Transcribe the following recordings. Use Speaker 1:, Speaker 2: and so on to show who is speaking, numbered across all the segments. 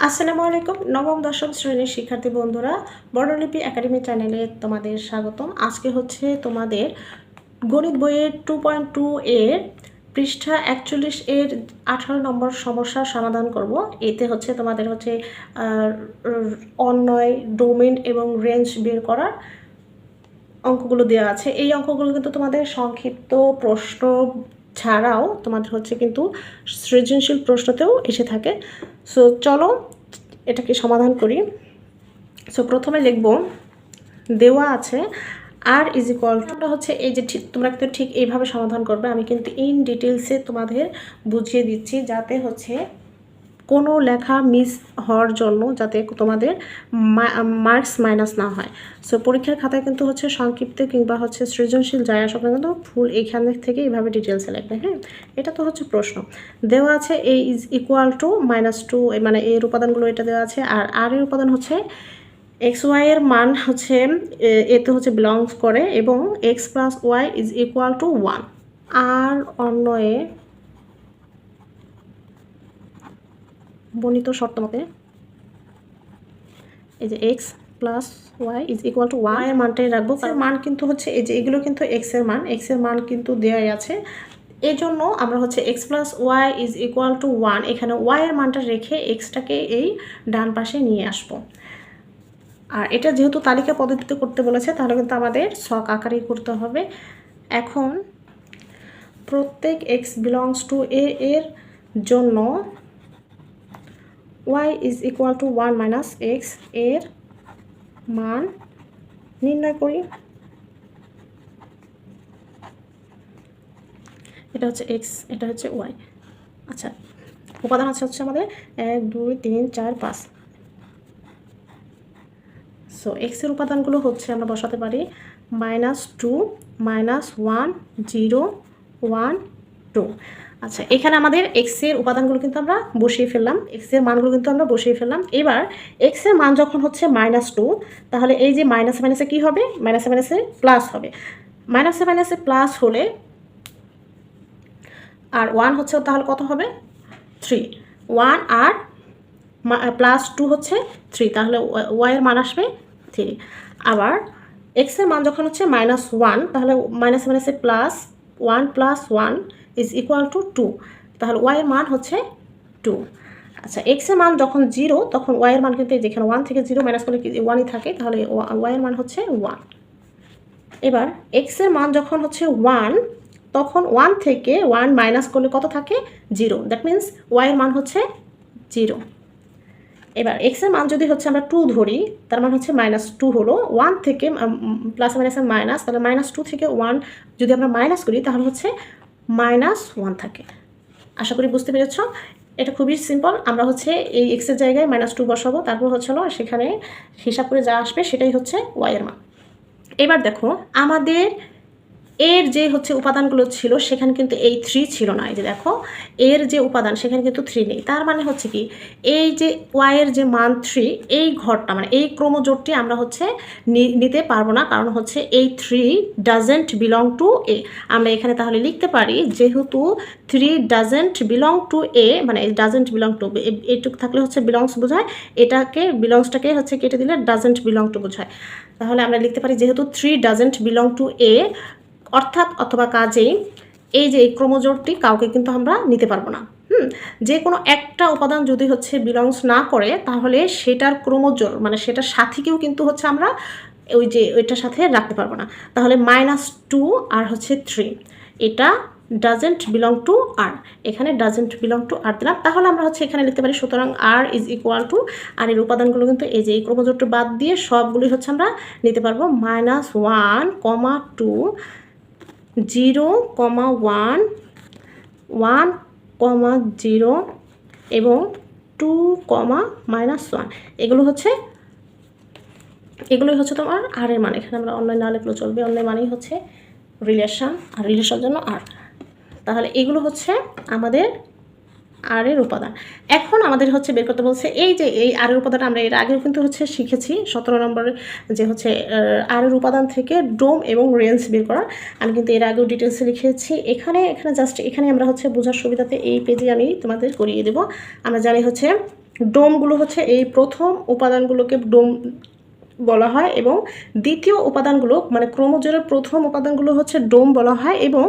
Speaker 1: আসসালামু আলাইকুম। নবম দশম শ্রেণীর শিক্ষার্থী বন্ধুরা, বর্ণলিপি একাডেমি চ্যানেলে তোমাদের স্বাগতম। আজকে হচ্ছে তোমাদের গণিত বইয়ের 2.2 এর পৃষ্ঠা 41 এর 18 নম্বর সমস্যার সমাধান করব। এতে হচ্ছে তোমাদের হচ্ছে অন্বয়, ডোমেন এবং রেঞ্জ বের করার অঙ্কগুলো দেওয়া আছে। এই অঙ্কগুলো কিন্তু তোমাদের সংক্ষিপ্ত প্রশ্ন ছাড়াও তোমাদের হচ্ছে কিন্তু সৃজনশীল প্রশ্নতেও এসে থাকে। সো চলো এটাকে সমাধান করি। সো প্রথমে লিখব, দেওয়া আছে আর ইজ ইকুয়াল, আমরা হচ্ছে এই যে ঠিক তোমরা কিন্তু ঠিক এইভাবে সমাধান করবে। আমি কিন্তু ইন ডিটেলসে তোমাদের বুঝিয়ে দিচ্ছি যাতে হচ্ছে কোনো লেখা মিস হওয়ার জন্য যাতে তোমাদের মার্কস মাইনাস না হয়। সো পরীক্ষার খাতায় কিন্তু হচ্ছে সংক্ষিপ্ত কিংবা হচ্ছে সৃজনশীল যায় আসা কিন্তু ফুল এইখান থেকে এইভাবে ডিটেলসে লিখবে। হ্যাঁ, এটা তো হচ্ছে প্রশ্ন। দেওয়া আছে এ ইজ ইকুয়াল টু -2, মানে এর উপাদানগুলো এটা দেওয়া আছে। আর এর উপাদান হচ্ছে এক্স ওয়াই এর মান হচ্ছে এতে হচ্ছে বিলংস করে এবং x plus y is equal to 1। আর অন্যয়ে বর্ণিত শর্ত মতে এই যে x plus y is equal to 1 এর মানটাই রাখবো। কারণ মান কিন্তু হচ্ছে এই যে এগুলো কিন্তু এক্স এর মান কিন্তু দেওয়াই আছে। এই জন্য আমরা হচ্ছে x plus y is equal to 1 এখানে ওয়াই এর মানটা রেখে এক্সটাকে এই ডান পাশে নিয়ে আসবো। আর এটা যেহেতু তালিকা পদ্ধতিতে করতে বলেছে তাহলে কিন্তু আমাদের ছক আকারেই করতে হবে। এখন প্রত্যেক এক্স বিলংস টু এ এর জন্য y is equal to 1 minus x এর মান নির্ণয় করি। এটা হচ্ছে x, এটা হচ্ছে y। আচ্ছা, উপাদান আছে হচ্ছে আমাদের 1 2 3 4 5। সো x এর উপাদানগুলো হচ্ছে আমরা বসাতে পারি -2 -1 0 1 2। আচ্ছা, এখানে আমাদের x এর উপাদানগুলো কিন্তু আমরা বসিয়ে ফেললাম, x এর মানগুলো কিন্তু আমরা বসিয়ে ফেললাম। এবার x এর মান যখন হচ্ছে -2 তাহলে এই যে মাইনাসে মাইনাসে কী হবে, মাইনাসে মাইনাসে প্লাস হবে। মাইনাসে মাইনাসে প্লাস হলে আর 1 হচ্ছে তাহলে কত হবে 3। 1 আর +2 হচ্ছে 3, তাহলে y এর মান আসবে 3। আবার x এর মান যখন হচ্ছে -1 তাহলে মাইনাসে মাইনাসে প্লাস 1 + 1 ইজ ইকুয়াল টু 2, তাহলে y এর মান হচ্ছে 2। আচ্ছা, x এর মান যখন 0 তখন y এর মান কিন্তু যেখানে 1 থেকে 0 মাইনাস করলে কি 1ই থাকে, তাহলে y এর মান হচ্ছে 1। এবার x এর মান যখন হচ্ছে 1 তখন 1 থেকে 1 মাইনাস করলে কত থাকে 0, দ্যাট মিন্স y এর মান হচ্ছে 0। এবার x এর মান যদি হচ্ছে আমরা 2 ধরি তার মানে হচ্ছে -2 হলো 1 থেকে প্লাস মাইনাসের মাইনাস, তাহলে -2 থেকে 1 যদি আমরা মাইনাস করি তাহলে হচ্ছে -1 থাকে। আশা করি বুঝতে পেরেছ। এটা খুবই সিম্পল। আমরা হচ্ছে এই x এর জায়গায় -2 বসাবো, তারপর হচ্ছে সেখানে হিসাব করে যা আসবে সেটাই হচ্ছে y এর মান। এবার দেখো আমাদের এর যে হচ্ছে উপাদানগুলো ছিল সেখানে কিন্তু এই 3 ছিল না। এই যে দেখো এর যে উপাদান সেখানে কিন্তু 3 নেই। তার মানে হচ্ছে কি এই যে y এর যে মান 3 এই ঘরটা মানে এই ক্রমজোটটি আমরা হচ্ছে নিতে পারবো না, কারণ হচ্ছে এই 3 ডাজেন্ট বিলং টু এ। আমরা এখানে তাহলে লিখতে পারি যেহেতু 3 ডাজেন্ট বিলং টু এ, মানে ডাজেন্ট বিলং টু এইটুকু থাকলে হচ্ছে বিলংস বোঝায়, এটাকে বিলংসটাকে হচ্ছে কেটে দিলে ডাজেন্ট বিলং টু বোঝায়। তাহলে আমরা লিখতে পারি যেহেতু 3 ডাজেন্ট বিলং টু এ অর্থাৎ অথবা কাজেই এই যে এই ক্রোমোজোটটি কাউকে কিন্তু আমরা নিতে পারবো না। যে কোনো একটা উপাদান যদি হচ্ছে বিলংস না করে তাহলে সেটার ক্রোমোজোর মানে সেটার সাথীকেও কিন্তু হচ্ছে আমরা ওই যে ওইটার সাথে রাখতে পারবো না। তাহলে -2 আর হচ্ছে 3 এটা ডাজেন্ট বিলং টু আর, এখানে ডাজেন্ট বিলং টু আর দিলাম। তাহলে আমরা হচ্ছে এখানে লিখতে পারি সুতরাং আর ইজ ইকুয়াল টু, আর এর উপাদানগুলো কিন্তু এই যে এই ক্রোমোজোটটা বাদ দিয়ে সবগুলোই হচ্ছে আমরা নিতে পারবো -1, 2 0, 1 1, 0 এবং 2, -1 এগুলোই হচ্ছে তোমার আর এর মান। এখানে আমরা অনলাইন না লিখলেও চলবে, অনলাইন মানেই হচ্ছে রিলেশন, আর রিলেশনের জন্য আর। তাহলে এগুলো হচ্ছে আমাদের আর এর উপাদান। এখন আমাদের হচ্ছে বের করতে বলছে এই যে এই আর এর উপাদান আমরা এর আগেও কিন্তু হচ্ছে শিখেছি 17 নম্বরে যে হচ্ছে আর এর উপাদান থেকে ডোম এবং রেঞ্জ বের করা। আমি কিন্তু এর আগেও ডিটেলসে লিখেছি। এখানে জাস্ট এখানে আমরা হচ্ছে বোঝার সুবিধাতে এই পেজে আমি তোমাদের করিয়ে দেব। আমরা জানি হচ্ছে ডোমগুলো হচ্ছে এই প্রথম উপাদানগুলোকে ডোম বলা হয় এবং দ্বিতীয় উপাদানগুলো মানে ক্রোমোজোরের প্রথম উপাদানগুলো হচ্ছে ডোম বলা হয় এবং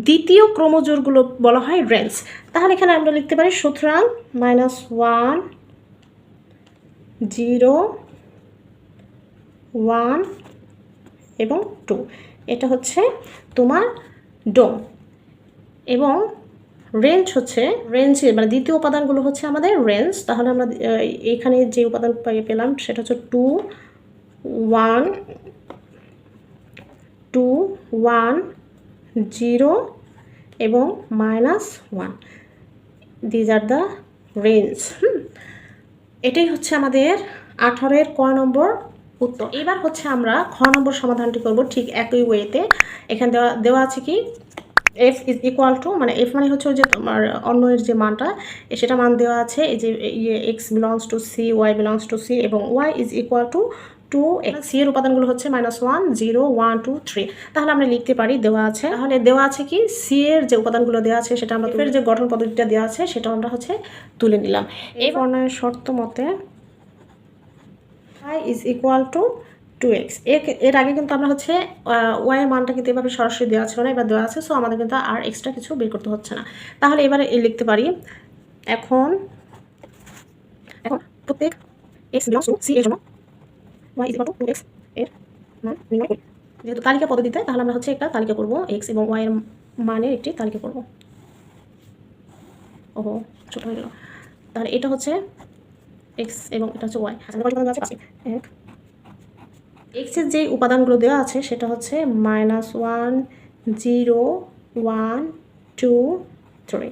Speaker 1: দ্বিতীয় ক্রোমোজোরগুলো বলা হয় রেঞ্জ। তাহলে এখানে আমরা লিখতে পারি সুতরাং -1 0 1 এবং 2 এটা হচ্ছে তোমার ডোম এবং রেঞ্জ হচ্ছে রেঞ্জের মানে দ্বিতীয় উপাদানগুলো হচ্ছে আমাদের রেঞ্জ। তাহলে আমরা এখানে যে উপাদান পেলাম সেটা হচ্ছে 2 1 2 1 0 এবং -1 দিজ আর দ্য রেঞ্জ। এটাই হচ্ছে আমাদের 18-এর ক নম্বর উত্তর। এবার হচ্ছে আমরা খ নম্বর সমাধানটি করব ঠিক একই ওয়েতে। এখানে দেওয়া আছে কি এফ ইজ ইকুয়াল টু মানে এফ মানে হচ্ছে যে তোমার অন্যের যে মানটা সেটা মান দেওয়া আছে এই যে X belongs to C Y belongs to C এবং Y is equal to 2x। C এর উপাদানগুলো হচ্ছে -1 0 1 2 3। তাহলে আমরা লিখতে পারি দেওয়া আছে, তাহলে দেওয়া আছে কি সি এর যে উপাদানগুলো দেওয়া আছে সেটা আমরা এর যে গঠন পদ্ধতিটা দেওয়া আছে সেটা আমরা হচ্ছে তুলে নিলাম। এই বর্ণনের শর্ত মতে y is equal to 2x। এর আগে কিন্তু আমরা হচ্ছে y এর মানটা কিন্তু এভাবে সরাসরি দেওয়া ছিল না, এবার দেওয়া আছে, সো আমাদের কিন্তু আর এক্সট্রা কিছু বের করতে হচ্ছে না। তাহলে এবারে লিখতে পারি এখন প্রত্যেক x বিলংস টু c এর জন্য y is equal to 2x এর মান নির্ণয় করি। যেহেতু তালিকা পদ্ধতিতে তাহলে আমরা হচ্ছে একটা তালিকা করব, x এবং y এর মানের একটি তালিকা করব। ওহো ছোট হয়ে গেল। তাহলে এটা হচ্ছে x এবং এটা হচ্ছে y। x এর যে উপাদানগুলো দেওয়া আছে সেটা হচ্ছে -1 0 1 2 3।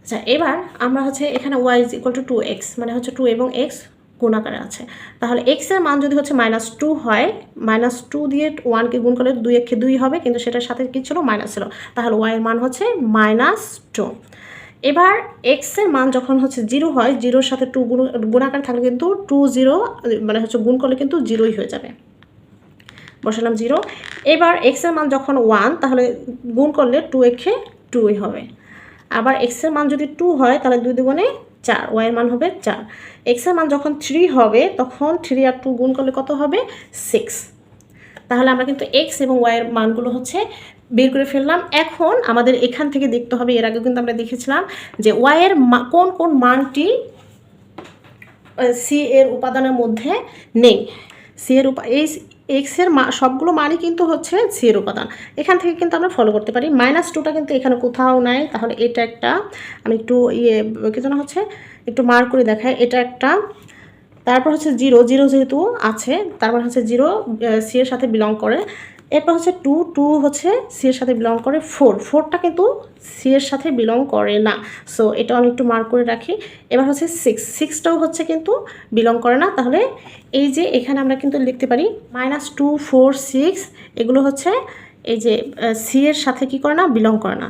Speaker 1: আচ্ছা এবার আমরা হচ্ছে এখানে y is equal to 2x মানে হচ্ছে 2 এবং x গুণাকারে আছে। তাহলে x এর মান যদি হচ্ছে -2 হয়, -2 দিয়ে 1কে গুণ করলে 2 একে 2 হবে, কিন্তু সেটার সাথে কি ছিল মাইনাস ছিল, তাহলে y এর মান হচ্ছে -2। এবার x এর মান যখন হচ্ছে 0 হয়, 0-র সাথে 2 গুণাকার থাকলে কিন্তু 2 0 মানে হচ্ছে গুণ করলে কিন্তু 0ই হয়ে যাবে, বসালাম 0। এবার x এর মান যখন 1 তাহলে গুণ করলে 2 একে 2ই হবে। আবার x এর মান যদি 2 হয় তাহলে 2 দুগুণে 4, y এর মান হবে 4। x এর মান যখন 3 হবে তখন 3 আর 2 গুণ করলে কত হবে 6। তাহলে আমরা কিন্তু x এবং y এর মানগুলো হচ্ছে বের করে ফেললাম। এখন আমাদের এখান থেকে দেখতে হবে, এর আগে কিন্তু আমরা দেখেছিলাম যে y এর কোন কোন মানটি c এর উপাদানের মধ্যে নেই। c এর x এর সবগুলো মানই কিন্তু হচ্ছে c এর উপাদান। এখান থেকে কিন্তু আমরা ফলো করতে পারি। -2টা কিন্তু এখানে কোথাও নাই, তাহলে এটা একটা আমি একটু কি যেন হচ্ছে একটু মার্ক করে দেখাই, এটা একটা। তারপর হচ্ছে 0 যেহেতু আছে তারপর হচ্ছে 0 c এর সাথে বিলং করে। এরপর হচ্ছে 2 হচ্ছে c এর সাথে বিলং করে। 4টা কিন্তু c এর সাথে বিলং করে না, সো এটা আমি একটু মার্ক করে রাখি। এবার হচ্ছে 6টাও হচ্ছে কিন্তু বিলং করে না। তাহলে এই যে এখানে আমরা কিন্তু লিখতে পারি -2 4 6 এগুলো হচ্ছে এই যে c এর সাথে কি করে না, বিলং করে না।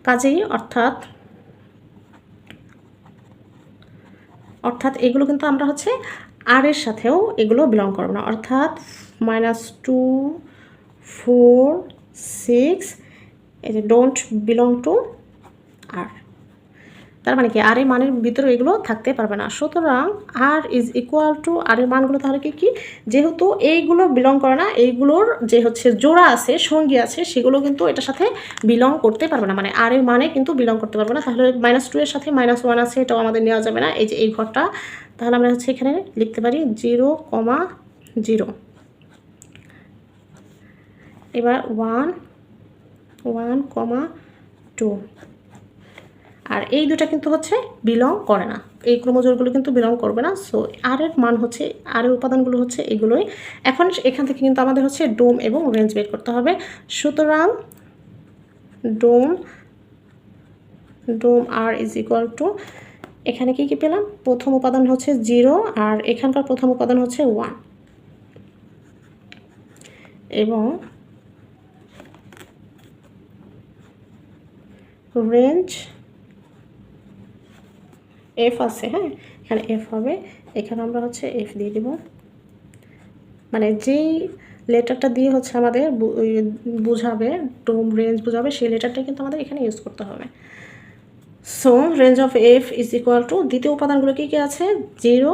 Speaker 1: কাজেই অর্থাৎ এগুলো কিন্তু আমরা হচ্ছে আর এর সাথেও এগুলো বিলং করব না, অর্থাৎ -2 4 6 এই যে ডোন্ট বিলং টু আর। তার মানে কি আর এর মানের ভিতরে এগুলো থাকতে পারবে না। সুতরাং আর ইজ ইকুয়াল টু আর এর মানগুলো তাহলে কি যেহেতু এইগুলো বিলং করে না, এইগুলোর যে হচ্ছে জোড়া আছে সঙ্গী আছে সেগুলো কিন্তু এটার সাথে বিলং করতে পারবে না, মানে আর এর মানে কিন্তু বিলং করতে পারবে না। তাহলে -2 এর সাথে -1 আছে, এটাও আমাদের নেওয়া যাবে না, এই যে এই ঘরটা। তাহলে আমরা হচ্ছে এখানে লিখতে পারি 0, 0। এবার 1, 1, 2। আর এই দুটা কিন্তু হচ্ছে বিলং করে না, এই ক্রোমোজোরগুলো কিন্তু বিলং করবে না। সো আর এর মান হচ্ছে আর এর উপাদানগুলো হচ্ছে এগুলোই। এখন এখান থেকে কিন্তু আমাদের হচ্ছে ডোম এবং রেঞ্জ বের করতে হবে। সুতরাং ডোম আর ইজ ইকুয়াল টু এখানে কি পেলাম, প্রথম উপাদান হচ্ছে 0 আর এখানকার প্রথম উপাদান হচ্ছে 1 এবং রেঞ্জ এফ আছে। হ্যাঁ এখানে এফ হবে, এখানে আমরা হচ্ছে এফ দিয়ে দেব, মানে যেই লেটারটা দিয়ে হচ্ছে আমাদের বোঝাবে ডোম রেঞ্জ বোঝাবে সেই লেটারটাই কিন্তু আমাদের এখানে ইউজ করতে হবে। So range of F is equal two দ্বিতীয় উপাদানগুলো কী কী আছে 0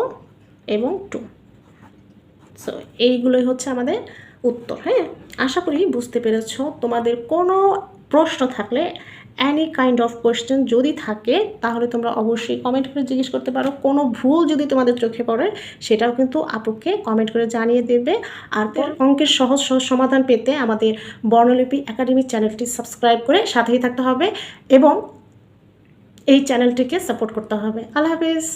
Speaker 1: এবং 2। সো এইগুলোই হচ্ছে আমাদের উত্তর। হ্যাঁ, আশা করি বুঝতে পেরেছ। তোমাদের কোনো প্রশ্ন থাকলে অ্যানি কাইন্ড অফ কোয়েশ্চেন যদি থাকে তাহলে তোমরা অবশ্যই কমেন্ট করে জিজ্ঞেস করতে পারো। কোনো ভুল যদি তোমাদের চোখে পড়ে সেটাও কিন্তু আপুকে কমেন্ট করে জানিয়ে দেবে। আর অঙ্কের সহজ সহজ সমাধান পেতে আমাদের বর্ণলিপি একাডেমি চ্যানেলটি সাবস্ক্রাইব করে সাথেই থাকতে হবে এবং এই চ্যানেলটিকে সাপোর্ট করতে হবে। আল্লাহ হাফিজ।